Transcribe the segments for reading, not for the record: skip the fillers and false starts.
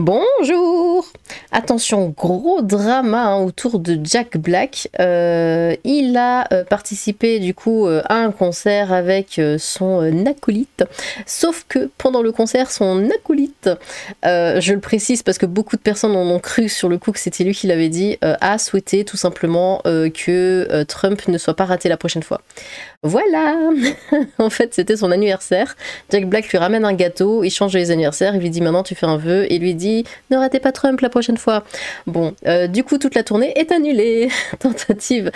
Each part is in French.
Bonjour! Attention, gros drama autour de Jack Black. Il a participé du coup à un concert avec son acolyte. Sauf que pendant le concert, son acolyte, je le précise parce que beaucoup de personnes en ont cru sur le coup que c'était lui qui l'avait dit, a souhaité tout simplement que Trump ne soit pas raté la prochaine fois. Voilà. En fait, c'était son anniversaire. Jack Black lui ramène un gâteau, il change les anniversaires, il lui dit maintenant tu fais un vœu et lui dit ne ratez pas Trump la prochaine fois. Bon, du coup toute la tournée est annulée. Tentative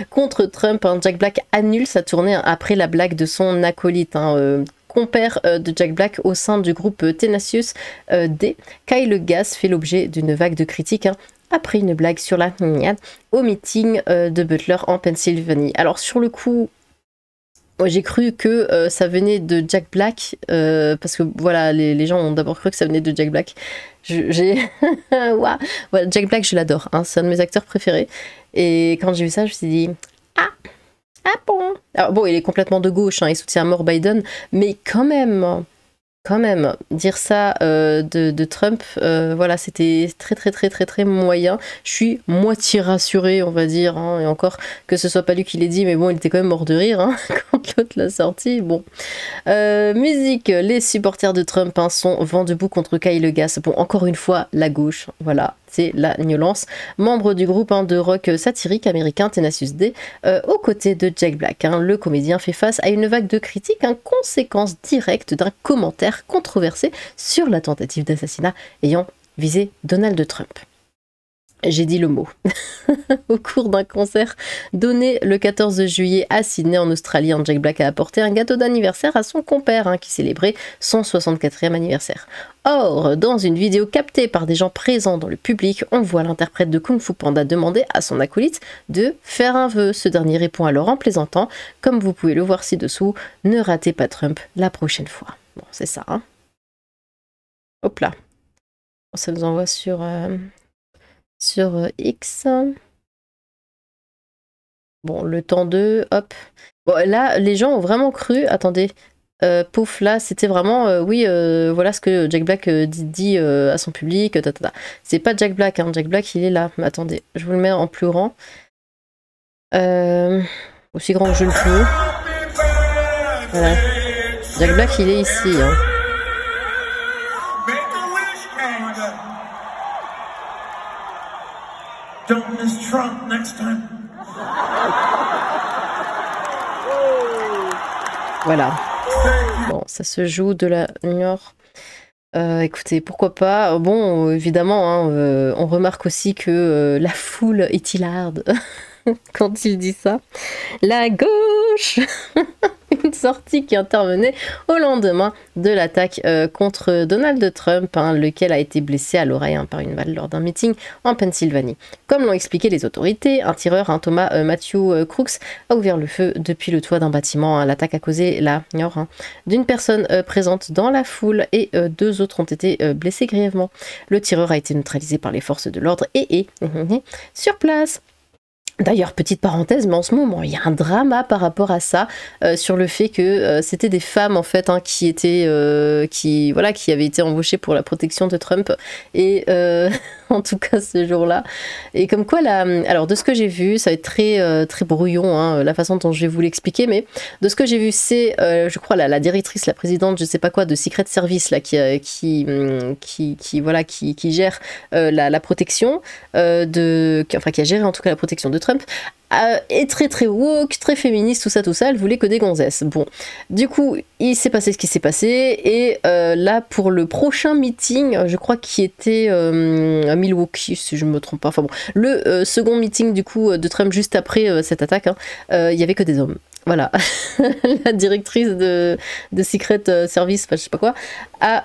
contre Trump, hein. Jack Black annule sa tournée après la blague de son acolyte, hein, compère de Jack Black au sein du groupe Tenacious D. Kyle Gass fait l'objet d'une vague de critiques, hein, après une blague sur la au meeting de Butler en Pennsylvanie. Alors sur le coup, j'ai cru que ça venait de Jack Black, parce que voilà, les gens ont d'abord cru que ça venait de Jack Black. Wow. Voilà, Jack Black, je l'adore, hein, c'est un de mes acteurs préférés. Et quand j'ai vu ça, je me suis dit ah bon. Alors bon, il est complètement de gauche, hein, il soutient à mort Biden, mais quand même dire ça de Trump, voilà, c'était très moyen. Je suis moitié rassurée, on va dire, hein, et encore que ce soit pas lui qui l'ait dit, mais bon, il était quand même mort de rire, hein, quand l'autre l'a sorti. Bon, musique, les supporters de Trump, hein, sont vent debout contre Kyle Gass. Bon, encore une fois, la gauche, voilà. C'est la violence. Membre du groupe, hein, de rock satirique américain Tenacious D, aux côtés de Jack Black, hein, le comédien fait face à une vague de critiques, en conséquence directe d'un commentaire controversé sur la tentative d'assassinat ayant visé Donald Trump. J'ai dit le mot. Au cours d'un concert donné le 14 juillet à Sydney en Australie, Jack Black a apporté un gâteau d'anniversaire à son compère, hein, qui célébrait son 64e anniversaire. Or, dans une vidéo captée par des gens présents dans le public, on voit l'interprète de Kung Fu Panda demander à son acolyte de faire un vœu. Ce dernier répond alors en plaisantant, comme vous pouvez le voir ci-dessous, ne ratez pas Trump la prochaine fois. Bon, c'est ça, hein. Hop là. Ça nous envoie sur X. Bon, le temps 2, hop. Bon, là, les gens ont vraiment cru. Attendez. Pouf, là, c'était vraiment... oui, voilà ce que Jack Black dit à son public. C'est pas Jack Black, hein. Jack Black, il est là. Mais attendez, je vous le mets en plus grand. Aussi grand que je le peux. Voilà. Jack Black, il est ici, hein. Don't miss Trump next time. Voilà. Bon, ça se joue de la Niort. Écoutez, pourquoi pas. Bon, évidemment, hein, on remarque aussi que la foule est hilarde quand il dit ça. La gauche. Une sortie qui intervenait au lendemain de l'attaque contre Donald Trump, hein, lequel a été blessé à l'oreille, hein, par une balle lors d'un meeting en Pennsylvanie. Comme l'ont expliqué les autorités, un tireur, hein, Thomas Matthew Crooks, a ouvert le feu depuis le toit d'un bâtiment. Hein. L'attaque a causé la mort, hein, d'une personne présente dans la foule et 2 autres ont été blessés grièvement. Le tireur a été neutralisé par les forces de l'ordre et est sur place. D'ailleurs, petite parenthèse, mais en ce moment, il y a un drama par rapport à ça, sur le fait que c'était des femmes, en fait, hein, qui étaient, qui avaient été embauchées pour la protection de Trump, et en tout cas ce jour-là. Et comme quoi, alors de ce que j'ai vu, ça va être très brouillon, hein, la façon dont je vais vous l'expliquer, mais de ce que j'ai vu, c'est, je crois, la directrice, la présidente, je sais pas quoi, de Secret Service, là, qui gère la protection qui a géré en tout cas la protection de Trump, est très woke, très féministe, tout ça, elle voulait que des gonzesses. Bon, du coup, il s'est passé ce qui s'est passé, et là, pour le prochain meeting, je crois qu'il était à Milwaukee, si je me trompe pas, enfin bon, le second meeting, du coup, de Trump, juste après cette attaque, hein, il y avait que des hommes. Voilà, la directrice de Secret Service, je sais pas quoi, a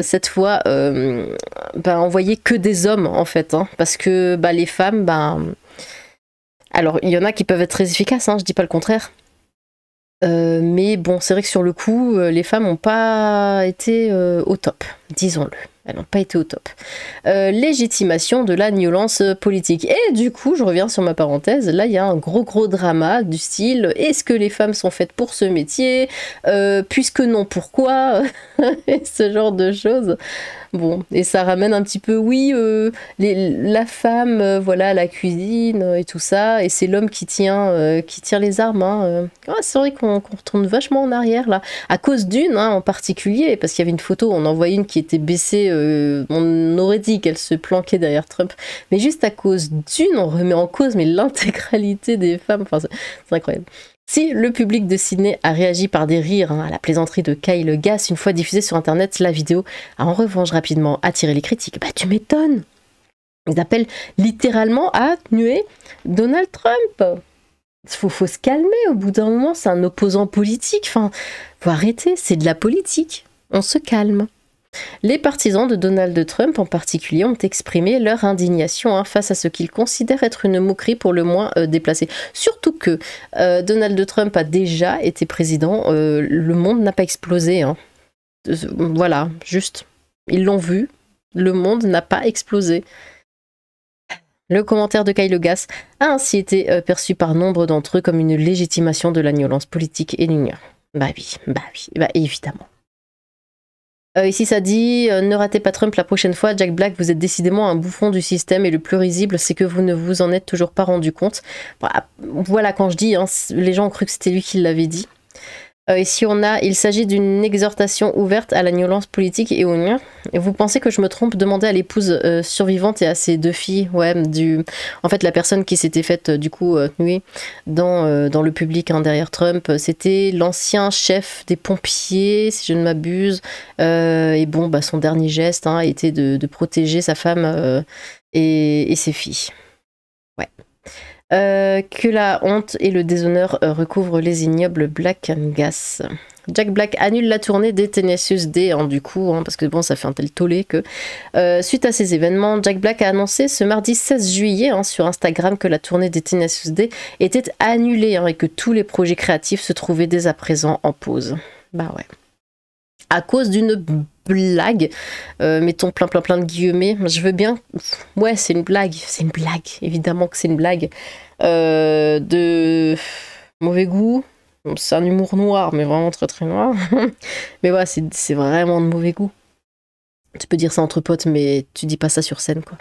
cette fois envoyé que des hommes, en fait, hein, parce que les femmes, alors il y en a qui peuvent être très efficaces, hein, je dis pas le contraire, mais bon, c'est vrai que sur le coup, les femmes n'ont pas été au top, disons-le. Elles n'ont pas été au top. Légitimation de la violence politique. Et du coup, je reviens sur ma parenthèse, là il y a un gros drama du style, est-ce que les femmes sont faites pour ce métier? Puisque non, pourquoi? Et ce genre de choses. Bon, et ça ramène un petit peu, oui, la femme, voilà, la cuisine et tout ça, et c'est l'homme qui tient les armes. Hein. Ah, c'est vrai qu'on retourne vachement en arrière là, à cause d'une en particulier, parce qu'il y avait une photo, on en voyait une qui était baissée, on aurait dit qu'elle se planquait derrière Trump, mais juste à cause d'une, on remet en cause mais l'intégralité des femmes, enfin, c'est incroyable. Si le public de Sydney a réagi par des rires à la plaisanterie de Kyle Gass une fois diffusée sur internet, la vidéo a en revanche rapidement attiré les critiques. Bah tu m'étonnes. Ils appellent littéralement à nuer Donald Trump. Faut se calmer au bout d'un moment, c'est un opposant politique. Enfin, faut arrêter, c'est de la politique. On se calme. Les partisans de Donald Trump en particulier ont exprimé leur indignation face à ce qu'ils considèrent être une moquerie pour le moins déplacée. Surtout que Donald Trump a déjà été président, le monde n'a pas explosé. Hein. Voilà, juste, ils l'ont vu, le monde n'a pas explosé. Le commentaire de Kyle Gass a ainsi été perçu par nombre d'entre eux comme une légitimation de la violence politique et l'union. Bah oui, évidemment. Ici ça dit ne ratez pas Trump la prochaine fois, Jack Black, vous êtes décidément un bouffon du système et le plus risible c'est que vous ne vous en êtes toujours pas rendu compte. Voilà, quand je dis, les gens ont cru que c'était lui qui l'avait dit. Ici il s'agit d'une exhortation ouverte à la violence politique et au lien. Et vous pensez que je me trompe? Demandez à l'épouse survivante et à ses 2 filles. Ouais, en fait la personne qui s'était faite du coup nuer dans le public derrière Trump, c'était l'ancien chef des pompiers, si je ne m'abuse. Et bon, son dernier geste était de protéger sa femme et ses filles. Ouais. Que la honte et le déshonneur recouvrent les ignobles Black and Gass. Jack Black annule la tournée des Tenacious D, du coup, parce que bon, ça fait un tel tollé que... suite à ces événements, Jack Black a annoncé ce mardi 16 juillet sur Instagram que la tournée des Tenacious D était annulée et que tous les projets créatifs se trouvaient dès à présent en pause. Bah ouais. À cause d'une blague, mettons plein de guillemets, je veux bien, ouais c'est une blague, évidemment que c'est une blague, de mauvais goût, c'est un humour noir, mais vraiment très noir, mais voilà, c'est vraiment de mauvais goût. Tu peux dire ça entre potes, mais tu dis pas ça sur scène, quoi.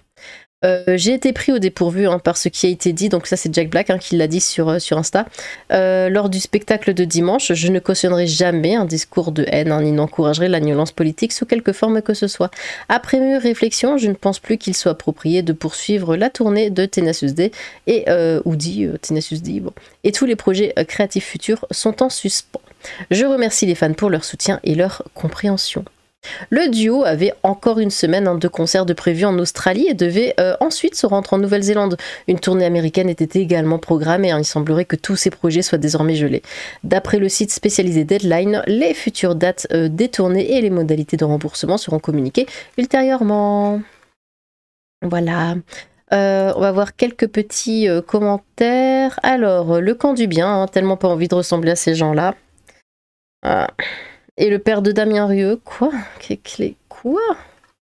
J'ai été pris au dépourvu par ce qui a été dit, donc ça c'est Jack Black qui l'a dit sur Insta. Lors du spectacle de dimanche, je ne cautionnerai jamais un discours de haine ni n'encouragerai la violence politique sous quelque forme que ce soit. Après mûre réflexion, je ne pense plus qu'il soit approprié de poursuivre la tournée de Tenacious D et Tenacious D, bon. Et tous les projets créatifs futurs sont en suspens. Je remercie les fans pour leur soutien et leur compréhension. Le duo avait encore une semaine de concerts de prévus en Australie et devait ensuite se rendre en Nouvelle-Zélande. Une tournée américaine était également programmée. Il semblerait que tous ces projets soient désormais gelés. D'après le site spécialisé Deadline, les futures dates des tournées et les modalités de remboursement seront communiquées ultérieurement. Voilà. On va voir quelques petits commentaires. Alors, le camp du bien, tellement pas envie de ressembler à ces gens-là. Et le père de Damien Rieu, quoi? Quoi?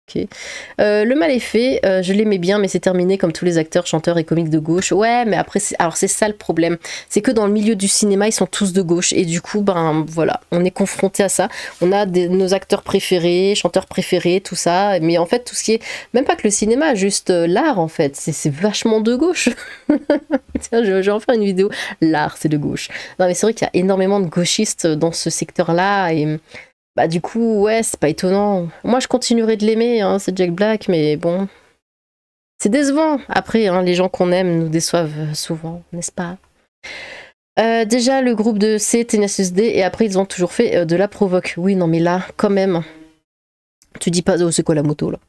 Okay. Le mal est fait, je l'aimais bien, mais c'est terminé comme tous les acteurs, chanteurs et comiques de gauche. Ouais, mais après, alors c'est ça le problème. C'est que dans le milieu du cinéma, ils sont tous de gauche. Et du coup, voilà, on est confronté à ça. On a nos acteurs préférés, chanteurs préférés, tout ça. Mais en fait, tout ce qui est, même pas que le cinéma, juste l'art, en fait, c'est vachement de gauche. Tiens, je vais en faire une vidéo. L'art, c'est de gauche. Non, mais c'est vrai qu'il y a énormément de gauchistes dans ce secteur-là. Et du coup, ouais, c'est pas étonnant. Moi, je continuerai de l'aimer, c'est Jack Black, mais bon... C'est décevant. Après, les gens qu'on aime nous déçoivent souvent, n'est-ce pas? Déjà, le groupe de C, Tenacious D, et après, ils ont toujours fait de la provoque. Oui, non, mais là, quand même... Tu dis pas... Oh, c'est quoi la moto, là?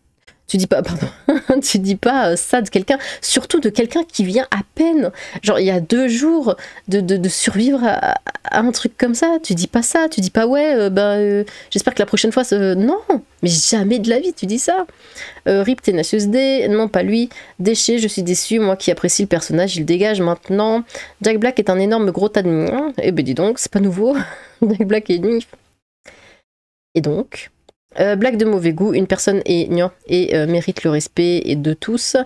Tu dis pas, pardon, tu dis pas ça de quelqu'un, surtout de quelqu'un qui vient à peine, genre il y a 2 jours de survivre à un truc comme ça. Tu dis pas ça, tu dis pas ouais, j'espère que la prochaine fois, non, mais jamais de la vie tu dis ça. Rip Tenacious D, non pas lui, Déchet, je suis déçu, moi qui apprécie le personnage, il dégage maintenant. Jack Black est un énorme gros tas de... Eh ben dis donc, c'est pas nouveau, Jack Black est nif. Et donc... Blague de mauvais goût, une personne est gnang et mérite le respect et de tous.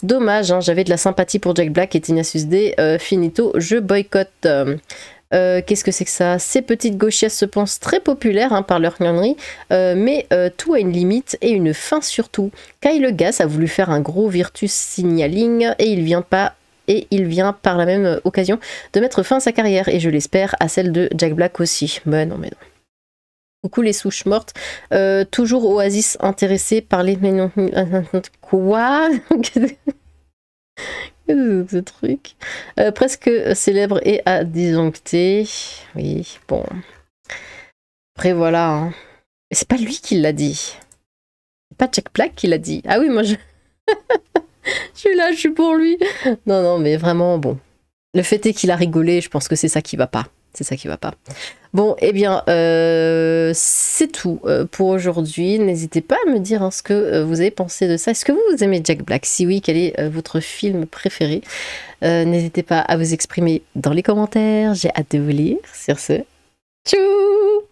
Dommage, hein, j'avais de la sympathie pour Jack Black et Tenacious D. Finito, je boycotte. Qu'est-ce que c'est que ça? Ces petites gauchias se pensent très populaires hein, par leur gnannerie, mais tout a une limite et une fin surtout. Kyle Gass a voulu faire un gros Virtus Signaling et il vient par la même occasion de mettre fin à sa carrière et je l'espère à celle de Jack Black aussi. Mais non. Coucou les souches mortes. Toujours Oasis intéressé par les... Quoi? Ce truc. Presque célèbre et à disjoncter. Oui, bon. Après voilà. Hein. C'est pas lui qui l'a dit. C'est pas Jack Black qui l'a dit. Ah oui, moi je... je suis là, je suis pour lui. Non, mais vraiment, bon. Le fait est qu'il a rigolé, je pense que c'est ça qui va pas. C'est ça qui va pas. Bon, eh bien, c'est tout pour aujourd'hui. N'hésitez pas à me dire hein, ce que vous avez pensé de ça. Est-ce que vous aimez Jack Black? Si oui, quel est votre film préféré? N'hésitez pas à vous exprimer dans les commentaires. J'ai hâte de vous lire. Sur ce, tchou!